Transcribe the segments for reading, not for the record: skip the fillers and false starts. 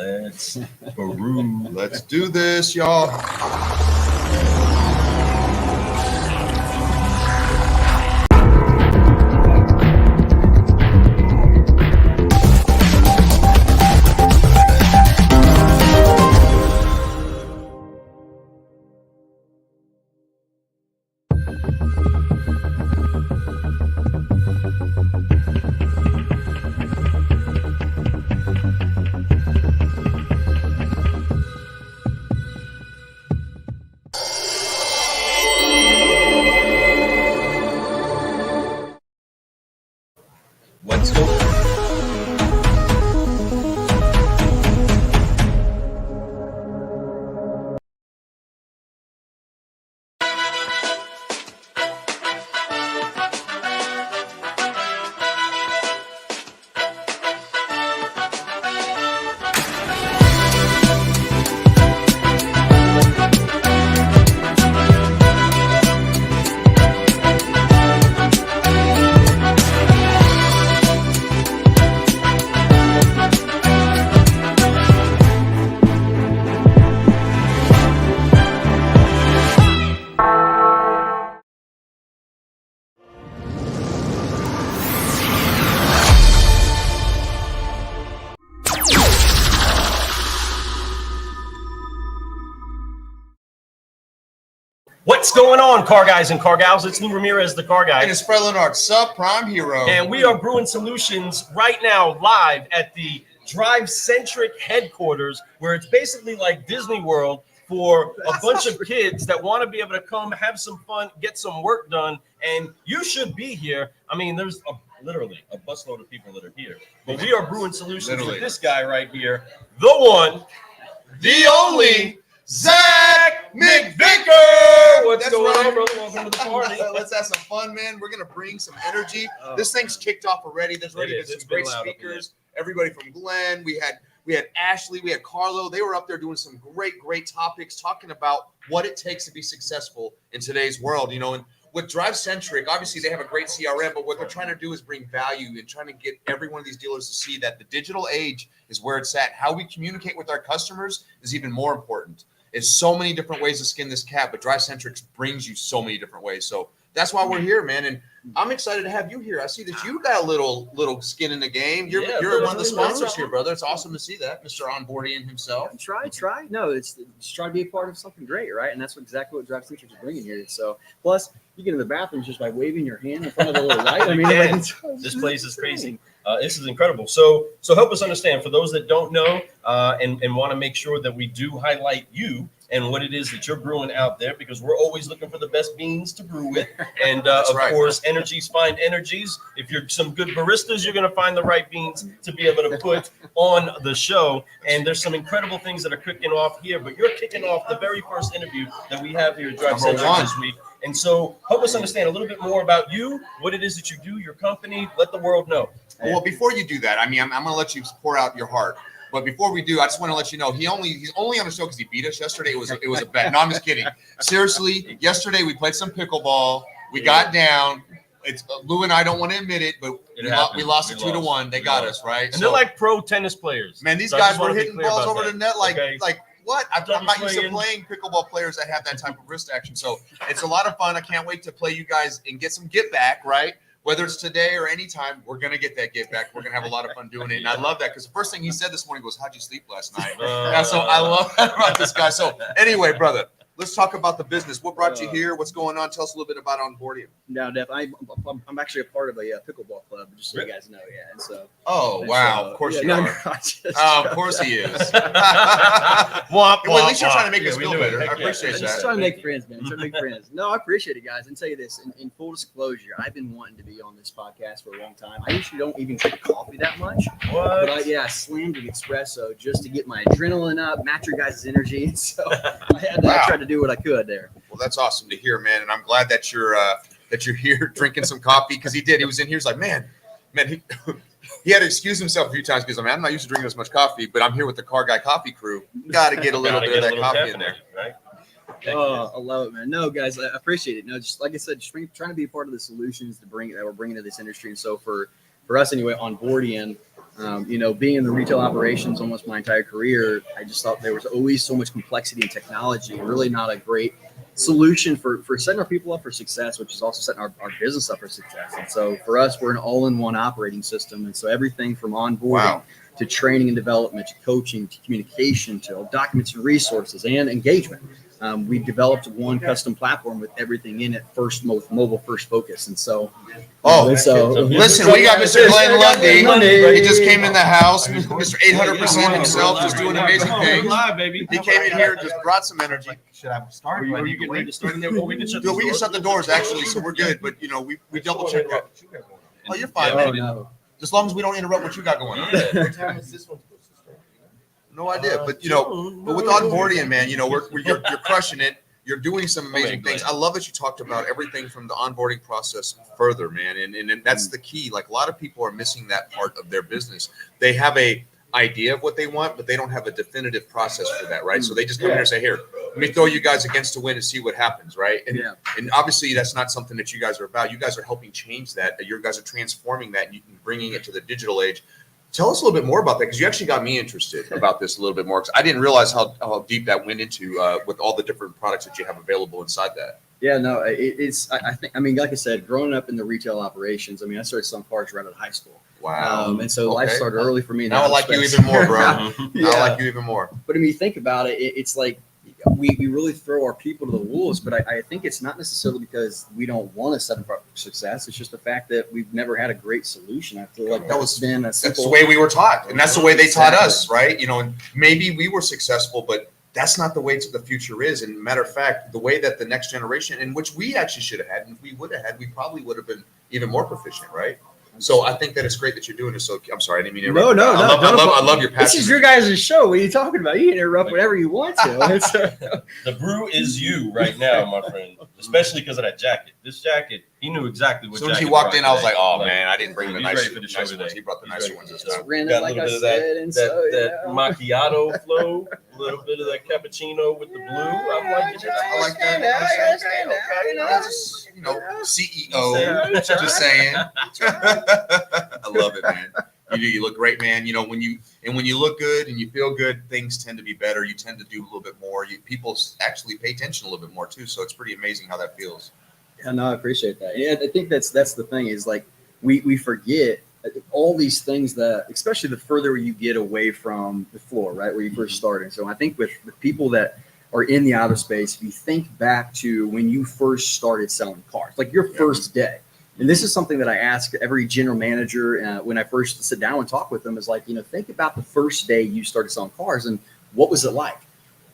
Let's brew. Let's do this, y'all. Let's go. What's going on, car guys and car gals? It's Lou Ramirez, the car guy. And it's Fred Leonard, subprime hero. And we are brewing solutions right now live at the DriveCentric headquarters, where it's basically like Disney World for a bunch of kids that want to be able to come have some fun, get some work done. And you should be here. I mean, there's literally a busload of people that are here. But we are brewing solutions with this guy right here, the one, the only, Zach McVicker. What's going on, brother? Welcome to the party. Let's have some fun, man. We're going to bring some energy. This thing's kicked off already. There's already been some great speakers. Everybody from Glenn. We had Ashley. We had Carlo. They were up there doing some great topics, talking about what it takes to be successful in today's world. You know, and with DriveCentric, obviously they have a great CRM, but what they're trying to do is bring value and trying to get every one of these dealers to see that the digital age is where it's at. How we communicate with our customers is even more important. There's so many different ways to skin this cat, but DriveCentric's brings you so many different ways. So that's why we're here, man. And I'm excited to have you here. I see that you got a little skin in the game. You're one of the sponsors here, brother. It's awesome to see that, Mr. Onboardian himself. Try. No, it's just try to be a part of something great, right? And that's exactly what DriveCentric is bringing here. So, plus, you get in the bathroom just by waving your hand in front of the little light. I mean, this place is crazy. This is incredible. So help us understand, for those that don't know and want to make sure that we do highlight you and what it is that you're brewing out there, because we're always looking for the best beans to brew with. And of course, energies find energies. If you're some good baristas, you're going to find the right beans to be able to put on the show. And there's some incredible things that are kicking off here, but you're kicking off the very first interview that we have here at DriveCentric this week. And so help us understand a little bit more about you, what it is that you do, your company. Let the world know. Well, before you do that, I mean, I'm going to let you pour out your heart. But before we do, I just want to let you know he's only on the show because he beat us yesterday. It was a bet. No, I'm just kidding. Seriously, yesterday we played some pickleball. We got down. It's Lou and I don't want to admit it, but we lost it 2-1. They got us, right. And they're like pro tennis players. Man, these guys were hitting balls over the net like what? I'm not used to playing pickleball players that have that type of wrist action. So it's a lot of fun. I can't wait to play you guys and get some get back, right? Whether it's today or anytime, we're going to get that get back. We're going to have a lot of fun doing it. And I love that because the first thing he said this morning was, how'd you sleep last night? So I love that about this guy. So anyway, brother, let's talk about the business. What brought you here? What's going on? Tell us a little bit about Onboardian. No, Def, I'm actually a part of a pickleball club, just so you guys know. Yeah, and so. Oh, wow. Of course you are. Of course he is. Well, at least you're trying to make us feel better. I appreciate that. Just trying to make friends, man. Trying to make friends. No, I appreciate it, guys. And tell you this, in full disclosure, I've been wanting to be on this podcast for a long time. I usually don't even drink coffee that much. What? But I slammed an espresso just to get my adrenaline up, match your guys' energy. And so I tried to do what I could there. Well, that's awesome to hear, man. And I'm glad that you're here drinking some coffee, because he did. He was in here. He's like, man, he had to excuse himself a few times because I'm not used to drinking as much coffee, but I'm here with the Car Guy Coffee crew. Got to get a little bit of that coffee in there. Right? Oh, I love it, man. No, guys, I appreciate it. No, just like I said, just trying to be a part of the solutions that we're bringing to this industry. And so for us anyway, Onboardian, You know, being in the retail operations almost my entire career, I just thought there was always so much complexity in technology, and really not a great solution for setting our people up for success, which is also setting our business up for success. And so for us, we're an all-in-one operating system. And so everything from onboarding to training and development, to coaching, to communication, to documents and resources and engagement. We developed one custom platform with everything in it, mobile first focus. And so, listen, we got Mr. Glenn Lundy. He just came in the house. Mr. 800% himself, just doing amazing things. Live, baby. He came in here and just brought some energy. Should I start? Are you getting ready to start in there? Well, we can shut We can shut the doors actually, so we're good. But you know, we double check that. Oh, you're fine, oh, man. no. As long as we don't interrupt what you got going on. What time is this one supposed to start? No idea, but you know, but with Onboardian, man, you know, you're crushing it. You're doing some amazing things. I love that you talked about everything from the onboarding process further, man, and that's the key. Like a lot of people are missing that part of their business. They have a idea of what they want, but they don't have a definitive process for that, right? So they just come here and say, "Here, let me throw you guys against the wind and see what happens," right? And obviously, that's not something that you guys are about. You guys are helping change that. You guys are transforming that and bringing it to the digital age. Tell us a little bit more about that, because you actually got me interested about this a little bit more, because I didn't realize how deep that went into with all the different products that you have available inside that. Yeah, no, I think, I mean, like I said, growing up in the retail operations, I mean, I started selling cars right out of high school. Wow. And so life started early for me. Now I like you even more, bro. Now I like you even more. But I mean, you think about it, it's like we really throw our people to the wolves, but I think it's not necessarily because we don't want to set them up for success. It's just the fact that we've never had a great solution. I feel like that's the way we were taught, and that's the way they taught us, right? You know, and maybe we were successful, but that's not the way to the future is. And matter of fact, the way that the next generation, in which we actually should have had, and if we would have had, we probably would have been even more proficient, right? So I think that it's great that you're doing this. So I'm sorry, I didn't mean to interrupt. No. I love your passion. This is your guys' show. What are you talking about? You can interrupt whatever you want to. The brew is you right now, my friend. Especially because of that jacket. This jacket, he knew exactly what. As soon as he walked in, I was like, "Oh man, I didn't bring the nice ones. He brought the nicer ones this time." Got a little bit of that macchiato flow, a little bit of that cappuccino with the blue. I'm like, I like that. Okay, you know, CEO. Just saying. I love it, man. You look great, man. You know, when you look good and you feel good, things tend to be better. You tend to do a little bit more. People actually pay attention a little bit more too. So it's pretty amazing how that feels. Yeah, no, I appreciate that. Yeah, I think that's the thing is like we forget all these things that, especially the further you get away from the floor, right, where you first started. So I think with people that are in the outer space, if you think back to when you first started selling cars, like your first day. And this is something that I ask every general manager when I first sit down and talk with them is like, you know, think about the first day you started selling cars and what was it like?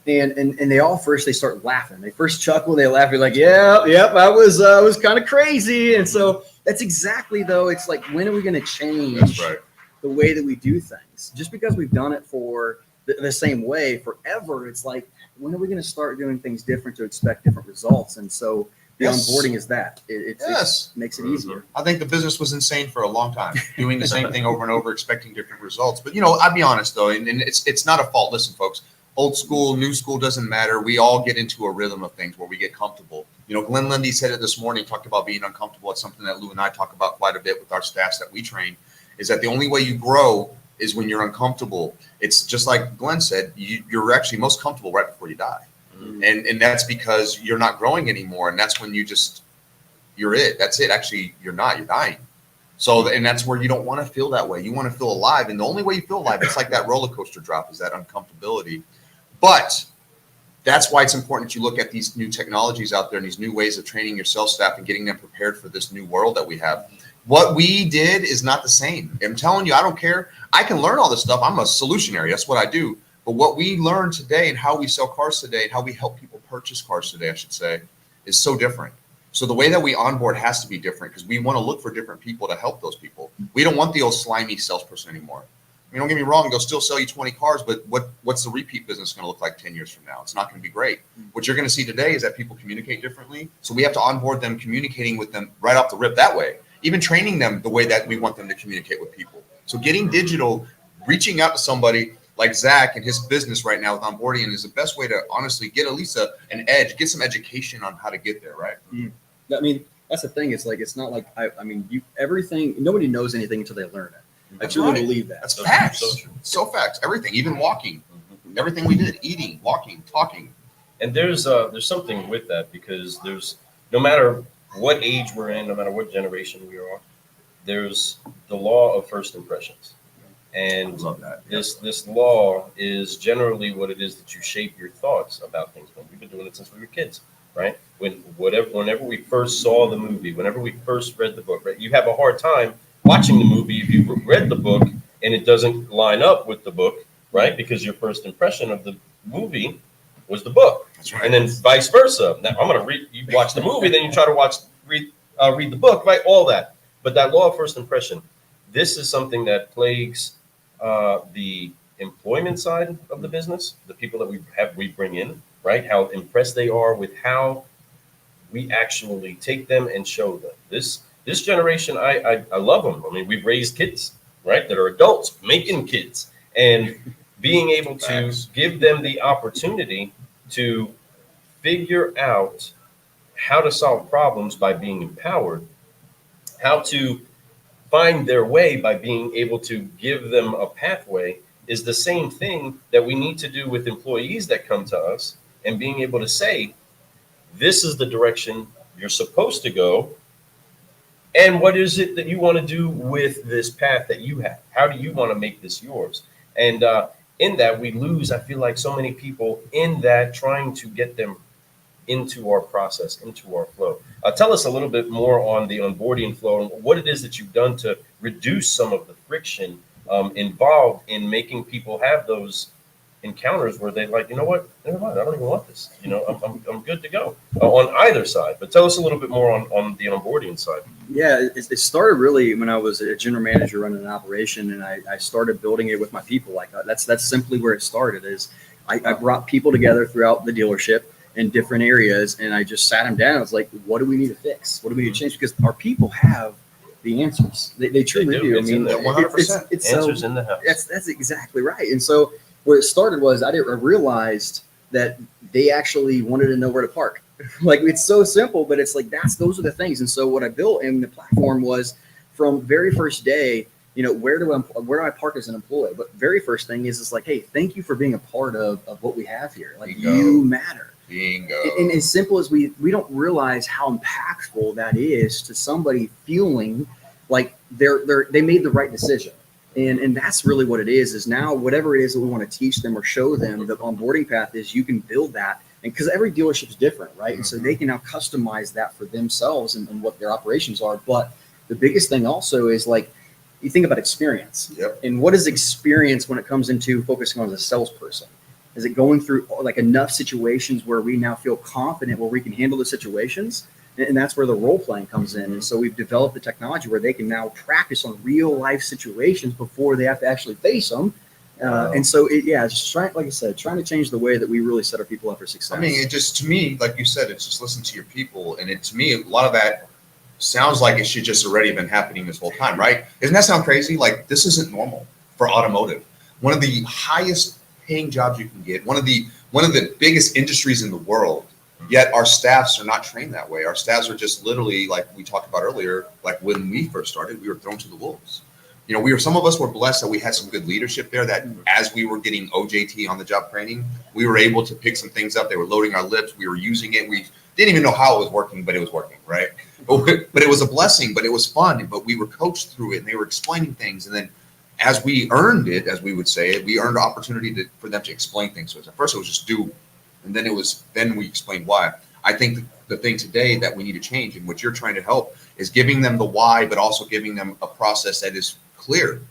And they all they start laughing. They first chuckle, they laugh. You're like, yep, I was kind of crazy. And so that's exactly though. It's like, when are we going to change the way that we do things? Just because we've done it for the same way forever, it's like, when are we going to start doing things different to expect different results? And so the onboarding is that. It makes it easier. I think the business was insane for a long time, doing the same thing over and over, expecting different results. But, you know, I'll be honest, though, and it's not a fault. Listen, folks, old school, new school doesn't matter. We all get into a rhythm of things where we get comfortable. You know, Glenn Lundy said it this morning, talked about being uncomfortable. It's something that Lou and I talk about quite a bit with our staffs that we train, is that the only way you grow is when you're uncomfortable. It's just like Glenn said, you're actually most comfortable right before you die. And that's because you're not growing anymore. And that's when you're it. That's it. Actually, you're dying. So, and that's where you don't want to feel that way. You want to feel alive. And the only way you feel alive, it's like that roller coaster drop, is that uncomfortability. But that's why it's important that you look at these new technologies out there and these new ways of training your sales staff and getting them prepared for this new world that we have. What we did is not the same. I'm telling you, I don't care. I can learn all this stuff. I'm a solutionary. That's what I do. But what we learn today and how we sell cars today and how we help people purchase cars today, I should say, is so different. So the way that we onboard has to be different, because we want to look for different people to help those people. We don't want the old slimy salesperson anymore. I mean, don't get me wrong, they'll still sell you 20 cars, but what's the repeat business going to look like 10 years from now? It's not going to be great. What you're going to see today is that people communicate differently. So we have to onboard them, communicating with them right off the rip that way, even training them the way that we want them to communicate with people. So getting digital, reaching out to somebody like Zach and his business right now with Onboardian is the best way to honestly get at least an edge, get some education on how to get there, right? I mean, that's the thing. It's like, it's not like, nobody knows anything until they learn it. I truly Right. believe that. That's So facts. true, so true. So facts. Everything, even walking, everything we did, eating, walking, talking. And there's something with that because there's no matter what age we're in, no matter what generation we are, there's the law of first impressions. And Love that. this law is generally what it is that you shape your thoughts about things. When we've been doing it since we were kids, right? Whenever we first saw the movie, whenever we first read the book, right? You have a hard time watching the movie if you read the book and it doesn't line up with the book, right? Because your first impression of the movie was the book, That's right. and then vice versa. Now I'm gonna read. You watch the movie, then you try to read the book, right? All that. But that law of first impression, this is something that plagues the employment side of the business, the people that we bring in, right? How impressed they are with how we actually take them and show them. This generation, I love them. I mean, we've raised kids, right? That are adults making kids, and being able to Facts. give them the opportunity to figure out how to solve problems by being empowered, how to find their way by being able to give them a pathway is the same thing that we need to do with employees that come to us, and being able to say, this is the direction you're supposed to go. And what is it that you want to do with this path that you have? How do you want to make this yours? And in that, we lose, I feel like, so many people in that, trying to get them into our process, into our flow. Tell us a little bit more on the onboarding flow and what it is that you've done to reduce some of the friction involved in making people have those encounters where they're like, you know what, never mind, I don't even want this. You know, I'm good to go on either side. But tell us a little bit more on the onboarding side. Yeah, it started really when I was a general manager running an operation, and I started building it with my people. Like that's simply where it started. Is I brought people together throughout the dealership in different areas, and I just sat them down. I was like, what do we need to fix? What do we need to change? Because our people have the answers. They truly do. I It's in mean, there. 100%. it's Answers so, in the house. that's exactly right. And so where it started was I realized that they actually wanted to know where to park. Like, it's so simple, but it's like those are the things. And so what I built in the platform was, from very first day, you know, where do I park as an employee? But very first thing is like, hey, thank you for being a part of what we have here. Like, Bingo. you matter. Bingo. And as simple as we don't realize how impactful that is to somebody feeling like they made the right decision. And that's really what it is now whatever it is that we want to teach them or show them, the onboarding path is you can build that. And because every dealership is different, right? And so they can now customize that for themselves and what their operations are. But the biggest thing also is, like, you think about experience. Yep. And what is experience when it comes into focusing on as a salesperson? Is it going through like enough situations where we now feel confident where we can handle the situations? And that's where the role playing comes in. And so we've developed the technology where they can now practice on real life situations before they have to actually face them. And so, it's trying, like I said, trying to change the way that we really set our people up for success. I mean, it just, to me, like you said, it's just listen to your people. And to me, a lot of that sounds like it should just already been happening this whole time, right? Doesn't that sound crazy? Like, this isn't normal for automotive. One of the highest paying jobs you can get, one of the biggest industries in the world. Yet our staffs are not trained that way. Our staffs are just literally, like we talked about earlier, like when we first started, we were thrown to the wolves. You know, some of us were blessed that we had some good leadership there, that as we were getting OJT, on the job training, we were able to pick some things up. They were loading our lips. We were using it. We didn't even know how it was working, but it was working, right? But it was a blessing, but it was fun. But we were coached through it, and they were explaining things. And then as we earned it, as we would say, we earned the opportunity for them to explain things to us. At first it was just do. And then we explained why. I think the thing today that we need to change, and what you're trying to help, is giving them the why, but also giving them a process that is clear.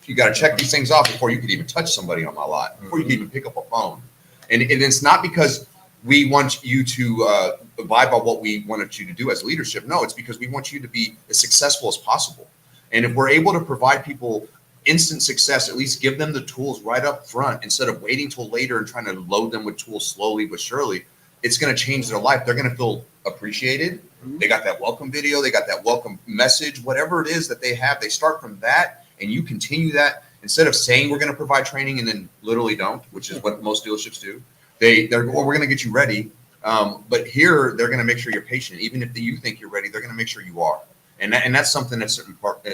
You got to check these things off before you could even touch somebody on my lot, before you can even pick up a phone. And it's not because we want you to abide by what we wanted you to do as leadership. No, it's because we want you to be as successful as possible. And if we're able to provide people instant success, at least give them the tools right up front instead of waiting till later and trying to load them with tools slowly but surely, it's going to change their life. They're going to feel appreciated. They got that welcome video. They got that welcome message, whatever it is that they have. They start from that, and you continue that instead of saying we're going to provide training and then literally don't, which is what most dealerships do. They're well, we're going to get you ready. But here they're going to make sure you're patient. Even if you think you're ready, they're going to make sure you are. And that's something that's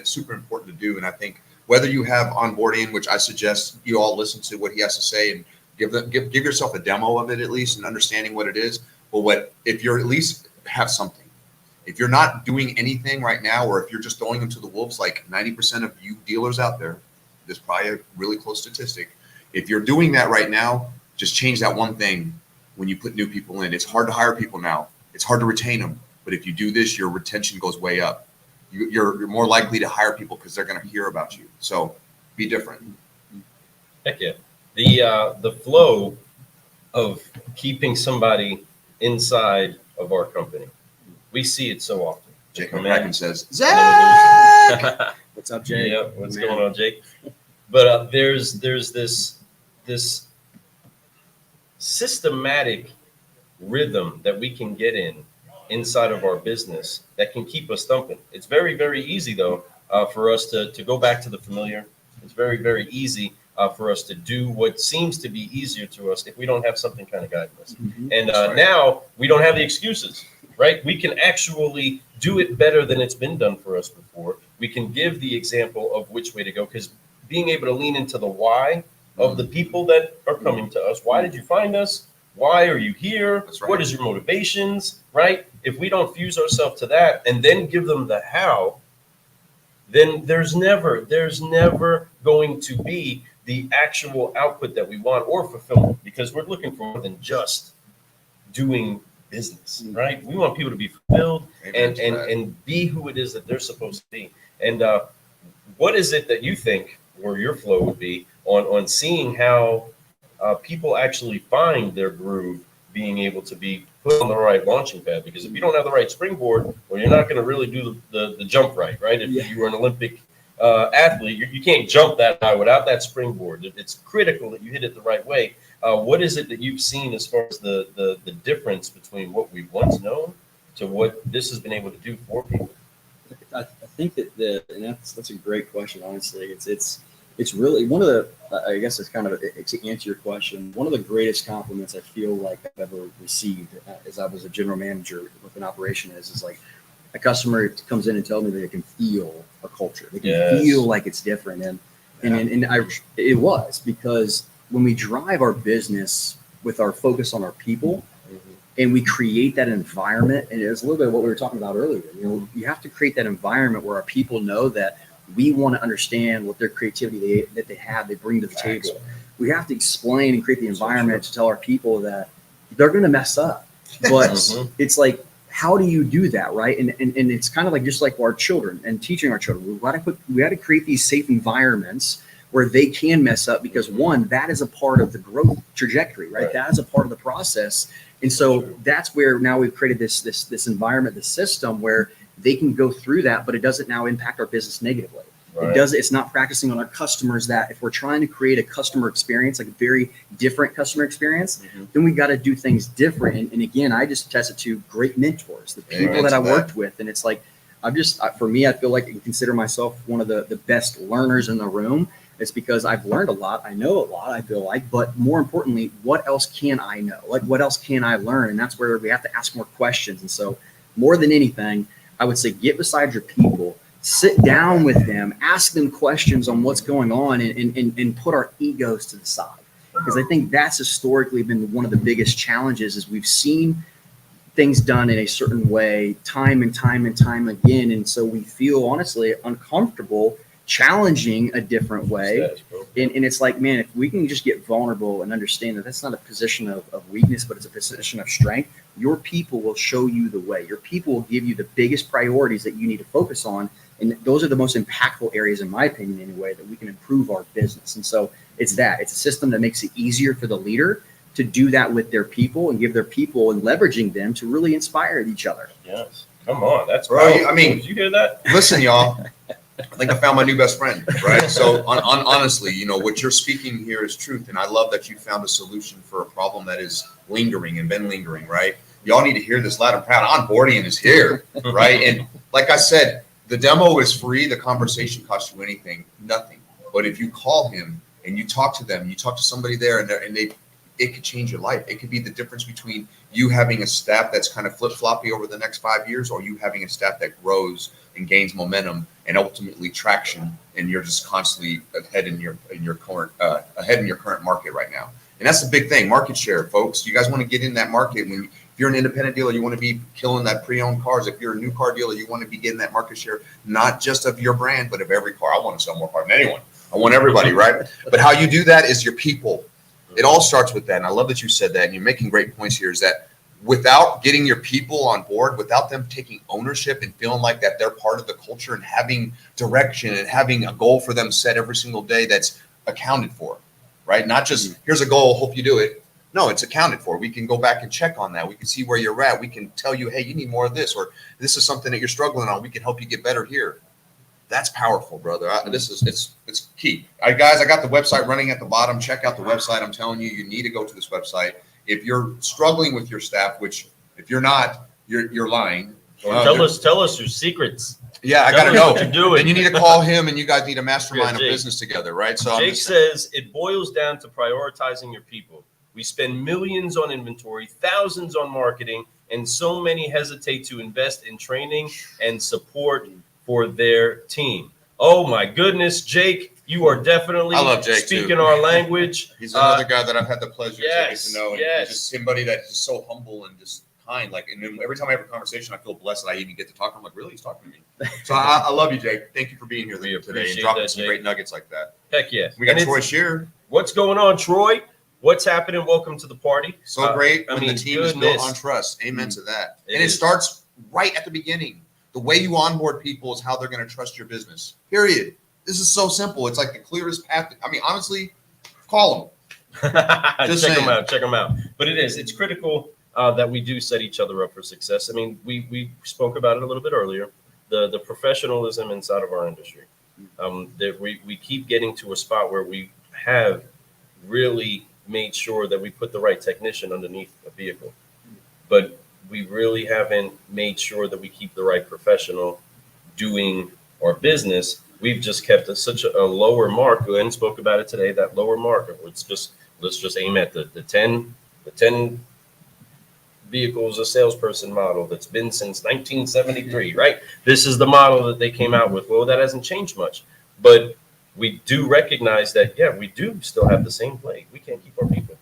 super important to do. And I think whether you have Onboardian, which I suggest you all listen to what he has to say and give yourself a demo of it at least and understanding what it is. But if you're at least have something, if you're not doing anything right now, or if you're just throwing them to the wolves, like 90% of you dealers out there, there's probably a really close statistic. If you're doing that right now, just change that one thing when you put new people in. It's hard to hire people now. It's hard to retain them. But if you do this, your retention goes way up. You're more likely to hire people because they're going to hear about you. So be different. Heck yeah. The flow of keeping somebody inside of our company, we see it so often. Jake McVicker says, Zach! What's up, Jake? Yeah, what's going on, Jake? But there's this systematic rhythm that we can get inside of our business that can keep us thumping. It's very, very easy, though, for us to go back to the familiar. It's very, very easy for us to do what seems to be easier to us if we don't have something kind of guiding us. Mm-hmm. And now we don't have the excuses, right? We can actually do it better than it's been done for us before. We can give the example of which way to go, because being able to lean into the why of the people that are coming to us. Why did you find us? Why are you here? That's right. What is your motivations, right? If we don't fuse ourselves to that and then give them the how, then there's never going to be the actual output that we want or fulfillment, because we're looking for more than just doing business, right? We want people to be fulfilled and be who it is that they're supposed to be. And what is it that you think, or your flow would be on seeing how people actually find their groove, being able to be put on the right launching pad? Because if you don't have the right springboard, well, you're not going to really do the jump right? If you were an Olympic athlete, you can't jump that high without that springboard. It's critical that you hit it the right way. What is it that you've seen as far as the difference between what we've once known to what this has been able to do for people? I think and that's a great question. Honestly, it's really one of the, I guess it's kind of to answer your question, one of the greatest compliments I feel like I've ever received as I was a general manager with an operation is like a customer comes in and tells me that they can feel a culture. They can feel like it's different. And it was because when we drive our business with our focus on our people, and we create that environment, and it's a little bit of what we were talking about earlier. You have to create that environment where our people know that we want to understand what their creativity that they have, they bring to the table. We have to explain and create the environment to tell our people that they're going to mess up. But it's like, how do you do that, right? And it's kind of like just like our children and teaching our children. We got to create these safe environments where they can mess up, because one, that is a part of the growth trajectory, right? That is a part of the process. And so that's where now we've created this environment, this system where they can go through that, but it doesn't now impact our business negatively. Right. It's not practicing on our customers that if we're trying to create a customer experience, like a very different customer experience, then we got to do things different. And again, I just attest it to great mentors, the people that I worked with. And it's like, for me, I feel like I can consider myself one of the best learners in the room. It's because I've learned a lot. I know a lot, I feel like, but more importantly, what else can I know? Like, what else can I learn? And that's where we have to ask more questions. And so more than anything, I would say get beside your people, sit down with them, ask them questions on what's going on, and put our egos to the side. Because I think that's historically been one of the biggest challenges is we've seen things done in a certain way time and time and time again. And so we feel honestly uncomfortable challenging a different way. And it's like, man, if we can just get vulnerable and understand that that's not a position of weakness, but it's a position of strength, your people will show you the way. Your people will give you the biggest priorities that you need to focus on. And those are the most impactful areas, in my opinion, anyway, that we can improve our business. And so it's a system that makes it easier for the leader to do that with their people and give their people and leveraging them to really inspire each other. Yes. Come on. That's right. I mean, did you hear that? Listen, y'all. I think I found my new best friend, right? So honestly, what you're speaking here is truth. And I love that you found a solution for a problem that is lingering and been lingering, right? Y'all need to hear this loud and proud. Onboardian is here, right? And like I said, the demo is free. The conversation costs you anything, nothing. But if you call him and you talk to them, you talk to somebody there and they it could change your life. It could be the difference between you having a staff that's kind of flip-floppy over the next 5 years, or you having a staff that grows and gains momentum and ultimately traction, and you're just constantly ahead in your current market right now. And that's the big thing, market share, folks. You guys want to get in that market. If you're an independent dealer, you want to be killing that pre-owned cars. If you're a new car dealer, you want to be getting that market share, not just of your brand, but of every car. I want to sell more cars than anyone. I want everybody, right? But how you do that is your people. It all starts with that. And I love that you said that. And you're making great points here, is that without getting your people on board, without them taking ownership and feeling like that they're part of the culture and having direction and having a goal for them set every single day that's accounted for, right? Not just here's a goal, hope you do it. No, it's accounted for. We can go back and check on that. We can see where you're at. We can tell you, hey, you need more of this, or this is something that you're struggling on. We can help you get better here. That's powerful, brother. It's key. All right, guys, I got the website running at the bottom. Check out the website. I'm telling you, you need to go to this website. If you're struggling with your staff, which if you're not, you're lying. Tell us your secrets. Yeah, I got to know. What you're doing. And you need to call him, and you guys need a mastermind of business together, right? So Jake says it boils down to prioritizing your people. We spend millions on inventory, thousands on marketing, and so many hesitate to invest in training and support for their team. Oh my goodness, Jake, you are definitely I love Jake speaking too. our language. He's another guy that I've had the pleasure to get to know, and yes. just somebody that's just so humble and just kind. Like, and then every time I have a conversation, I feel blessed that I even get to talk. I'm like, really? He's talking to me. So I love you, Jake. Thank you for being here today and dropping some great nuggets like that. Heck yeah. We got Troy Shear. What's going on, Troy? What's happening? Welcome to the party. So great. The team is built on trust. Amen to that. And it starts right at the beginning. The way you onboard people is how they're going to trust your business. Period. This is so simple. It's like the clearest path. I mean, honestly, call them. Check them out. But it's critical that we do set each other up for success. I mean, we spoke about it a little bit earlier, the professionalism inside of our industry. That we keep getting to a spot where we have really made sure that we put the right technician underneath a vehicle. But we really haven't made sure that we keep the right professional doing our business. We've just kept such a lower mark. Glenn spoke about it today, that lower mark. Let's just aim at the 10 vehicles a salesperson model that's been since 1973, right? This is the model that they came out with. Well, that hasn't changed much. But we do recognize that, we do still have the same plague. We can't keep our people.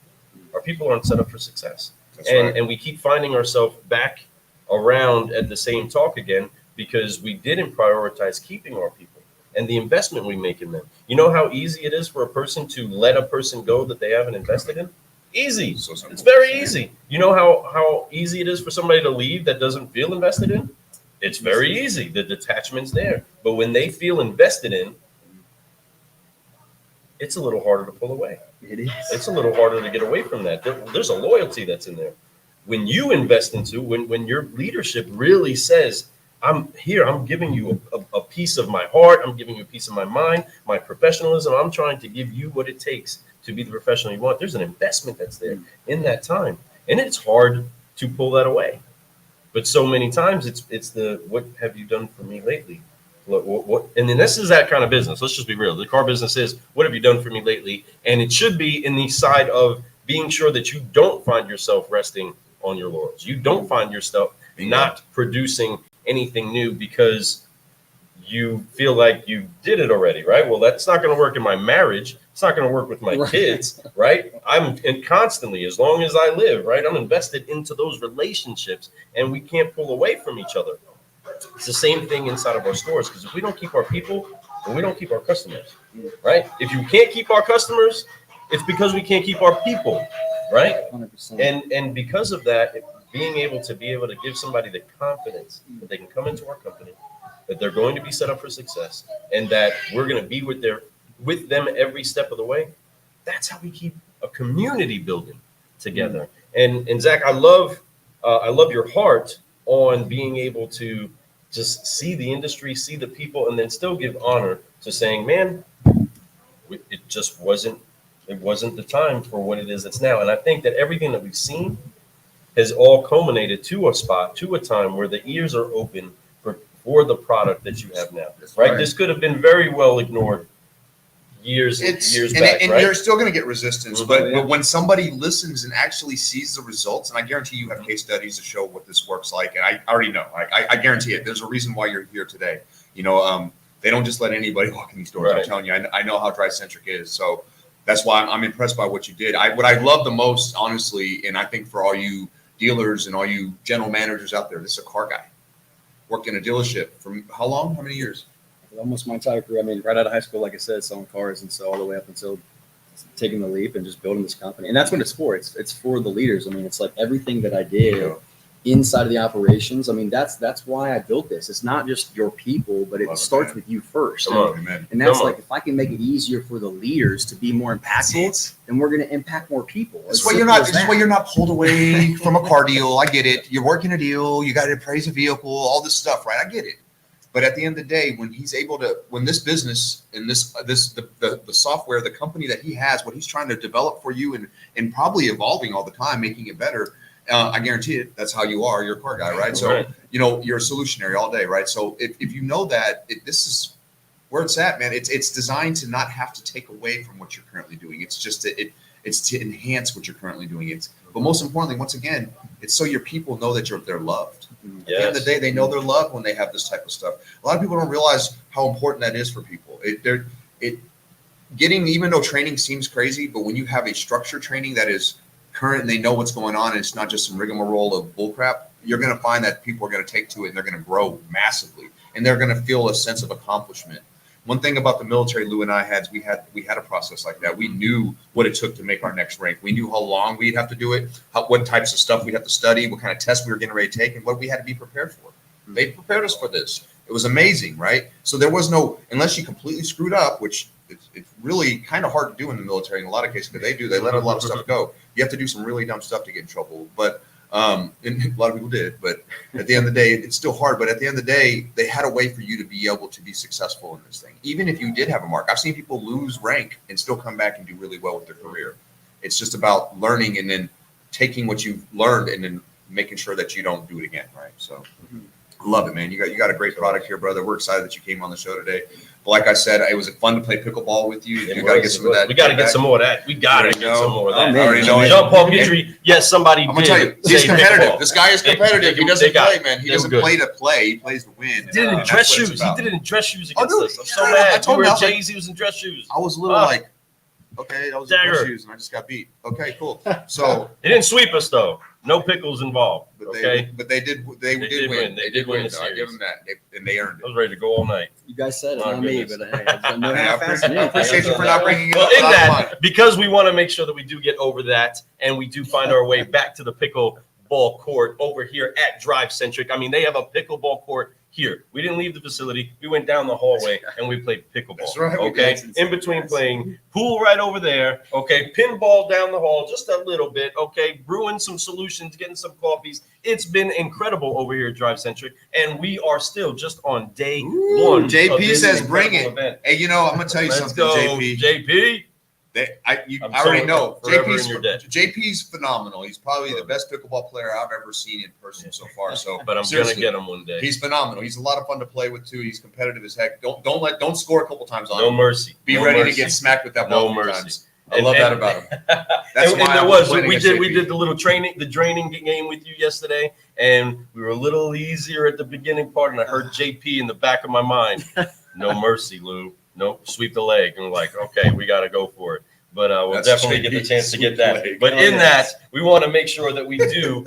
Our people aren't set up for success. And we keep finding ourselves back around at the same talk again because we didn't prioritize keeping our people and the investment we make in them. You know how easy it is for a person to let a person go that they haven't invested in? Easy. So it's very easy. You know how easy it is for somebody to leave that doesn't feel invested in? It's very easy. The detachment's there. But when they feel invested in, it's a little harder to pull away. It is. It's a little harder to get away from that. There's a loyalty that's in there. When you invest into, when your leadership really says, I'm here, I'm giving you a piece of my heart, I'm giving you a piece of my mind, my professionalism, I'm trying to give you what it takes to be the professional you want. There's an investment that's there in that time. And it's hard to pull that away. But so many times it's the, what have you done for me lately? What, and then this is that kind of business. Let's just be real. The car business is, what have you done for me lately? And it should be in the side of being sure that you don't find yourself resting on your laurels. You don't find yourself not producing anything new because you feel like you did it already, right? Well, that's not going to work in my marriage. It's not going to work with my kids, right? I'm constantly, as long as I live, right? I'm invested into those relationships and we can't pull away from each other. It's the same thing inside of our stores, because if we don't keep our people, then we don't keep our customers, right? If you can't keep our customers, it's because we can't keep our people, right? 100%. And because of that, being able to give somebody the confidence that they can come into our company, that they're going to be set up for success, and that we're going to be with them every step of the way. That's how we keep a community building together. And Zach, I love your heart on being able to just see the industry, see the people, and then still give honor to saying, man, it just wasn't the time for what it is it's now. And I think that everything that we've seen has all culminated to a time where the ears are open for the product that you have now, right? This could have been very well ignored years and back, right? you're still going to get resistance, Mhm. but when somebody listens and actually sees the results, and I guarantee you have case studies to show what this works like, and I already know, I guarantee it. There's a reason why you're here today. They don't just let anybody walk in these doors. Right. I'm telling you, I know how DriveCentric is, so that's why I'm impressed by what you did. What I love the most, honestly, and I think for all you dealers and all you general managers out there, this is a car guy. Worked in a dealership for how long? How many years? Almost my entire career. I mean, right out of high school, like I said, selling cars, and so all the way up until taking the leap and just building this company. And that's what it's for. It's for the leaders. I mean, it's like everything that I did inside of the operations. I mean, that's why I built this. It's not just your people, but it starts with you first. Come on. Amen. And that's like, if I can make it easier for the leaders to be more impactful, then we're going to impact more people. This way you're not pulled away from a car deal. I get it. You're working a deal. You got to appraise a vehicle, all this stuff, right? I get it. But at the end of the day, when this business and the software, the company that he has, what he's trying to develop for you and probably evolving all the time, making it better. I guarantee it. That's how you are. You're a car guy, right? So, Right. You're a solutionary all day, right? So if you know that, this is where it's at, man. It's designed to not have to take away from what you're currently doing. It's just it's to enhance what you're currently doing. But most importantly, once again, it's so your people know that they're loved. At the end of the day, they know they're loved when they have this type of stuff. A lot of people don't realize how important that is for people. Even though training seems crazy, but when you have a structured training that is current and they know what's going on, and it's not just some rigmarole of bullcrap, you're going to find that people are going to take to it and they're going to grow massively, and they're going to feel a sense of accomplishment. One thing about the military Lou and I had, we had a process like that. We knew what it took to make our next rank. We knew how long we'd have to do it, what types of stuff we'd have to study, what kind of tests we were getting ready to take, and what we had to be prepared for. They prepared us for this. It was amazing, right? So there was no, unless you completely screwed up, which it's really kind of hard to do in the military in a lot of cases, because they let a lot of stuff go. You have to do some really dumb stuff to get in trouble. But and a lot of people did, but at the end of the day, it's still hard. But at the end of the day, they had a way for you to be able to be successful in this thing. Even if you did have a mark, I've seen people lose rank and still come back and do really well with their career. It's just about learning and then taking what you've learned and then making sure that you don't do it again, right? So love it, man. You got a great product here, brother. We're excited that you came on the show today. But like I said, it was fun to play pickleball with you. You got to get some of that. We got to get some more of that. We got to get some more of that. I already know. Jean-Paul Guidry, yes, somebody I'm gonna tell you, he's competitive. This guy is competitive. He doesn't play, man. He doesn't play to play. He plays to win. He did it in dress shoes. He did it in dress shoes against us. I'm so I mad. told We him, were I was like- Jay-Z was in dress shoes. I was a little like, okay, that was in dress shoes, and I just got beat. Okay, cool. So They didn't sweep us though. No pickles involved. Okay, they did win. They did win. So I give them that, and they earned I it. was ready to go all night. You guys said it, My not me, goodness. but hey, I've done no I half-assing anything. appreciate you for not bringing it Well, up. in That's that, fine. because we want to make sure that we do get over that and we do find our way back to the pickleball court over here at DriveCentric. I mean, they have a pickleball court here. We didn't leave the facility. We went down the hallway and we played pickleball. That's right, we Okay. did. In between playing pool right over there. Okay. Pinball down the hall just a little bit. Okay. Brewing some solutions, getting some coffees. It's been incredible over here at DriveCentric. And we are still just on day one. JP of this says bring incredible it. event. Hey, I'm gonna tell you Let's something, go, JP. JP. I I'm already sorry, know. forever in your debt. JP's phenomenal. He's probably the best pickleball player I've ever seen in person so far. So, But I'm seriously, gonna get him one day. He's phenomenal. He's a lot of fun to play with too. He's competitive as heck. Don't score a couple times on No him. mercy. Be No ready mercy. to get smacked with that No ball a few mercy. times. I love that about him. That's and why there I was playing we against did JP. the little training game with you yesterday, and we were a little easier at the beginning part, and I heard JP in the back of my mind. No mercy, Lou. No, sweep the leg. And we're like, okay, we got to go for it. But we'll That's definitely get the JP, chance to get sweep that. the leg. But Oh, in yes. that, we want to make sure that we do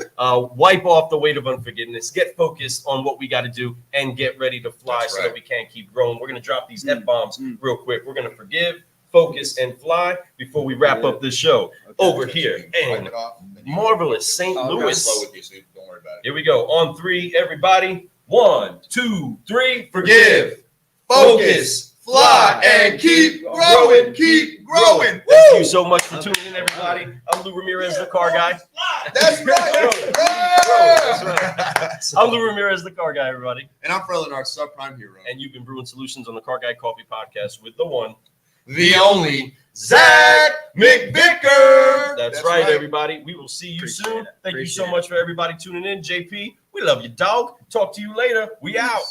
wipe off the weight of unforgiveness, get focused on what we got to do, and get ready to fly That's so right. that we can keep growing. We're going to drop these F-bombs real quick. We're going to forgive, focus, and fly before we wrap up this show over here Wipe in it off, and then you- marvelous St. I'm Louis. slow with you, so don't worry about it. Here we go. On three, everybody. 1, 2, 3. Forgive, focus, fly, and keep growing. Keep growing. Thank you so much for tuning in, everybody. I'm Lou Ramirez, the car guy. That's right. That's right. I'm Lou Ramirez, the car guy, everybody. And I'm Ferlin, our subprime hero. And you've been brewing solutions on the Car Guy Coffee Podcast with the one, The only Zach McVicker. That's right, everybody. We will see you Appreciate soon. it. Thank you so Appreciate much for everybody tuning in. JP, we love you, dog. Talk to you later. We out.